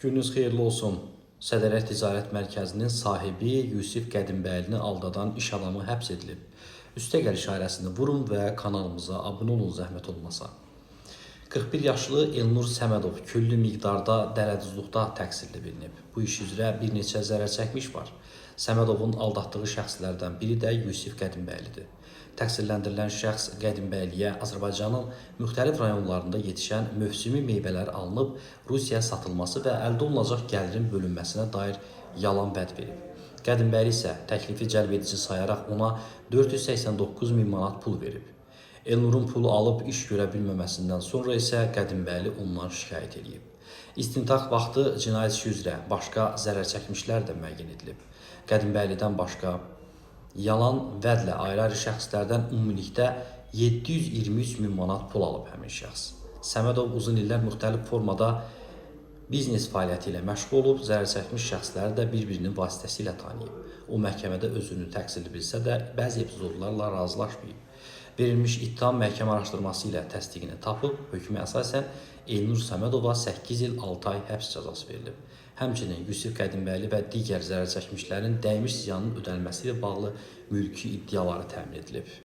Gününüz xeyirli olsun. Sədərək Ticarət Mərkəzinin sahibi Yusif Qədimbəylini aldadan iş adamı həbs edilib. Üstəgəl işarəsini vurun və kanalımıza abunə olun zəhmət olmasa. 41 yaşlı Elnur Səmədov küllü miqdarda dələduzluqda təqsirli bilinib. Bu iş üzrə bir neçə zərər çəkmiş var. Səmədovun aldatdığı şəxslərdən biri də Yusif Qədimbəlidir. Təqsirləndirilən şəxs Qədimbəliyə Azərbaycanın müxtəlif rayonlarında yetişən mövsümi meyvələr alınıb Rusiyaya satılması və əldə olunacaq gəlirin bölünməsinə dair yalan vəd verib. Qədimbəli isə təklifi cəlbedici sayaraq ona 489 min manat pul verib. Elnurun pulu alıb iş görə bilməməsindən sonra isə Qədimbəli ondan şikayət edib. İstintaq vaxtı cinayət işi üzrə başqa zərər çəkmişlər də müəyyən edilib. Qədimbəlidən başqa yalan vədlə ayrı-ayrı şəxslərdən ümumilikdə 723 min manat pul alıb həmin şəxs. Səmədov uzun illər müxtəlif formada biznes fəaliyyəti ilə məşğul olub, zərər çəkmiş şəxsləri də bir-birinin vasitəsilə tanıyıb. O məhkəmədə özünü təqsirli bilsə də bəzi epizodlarla razılaşmayıb. Verilmiş ittiham məhkəmə araşdırması ilə təsdiqini tapıb, hökmə əsasən Elnur Səmədova 8 il 6 ay həbs cəzası verilib. Həmçinin Yusif Qədimbəli və digər zərər çəkmişlərin dəymiş ziyanın ödənilməsi ilə bağlı mülki iddiaları təmin edilib.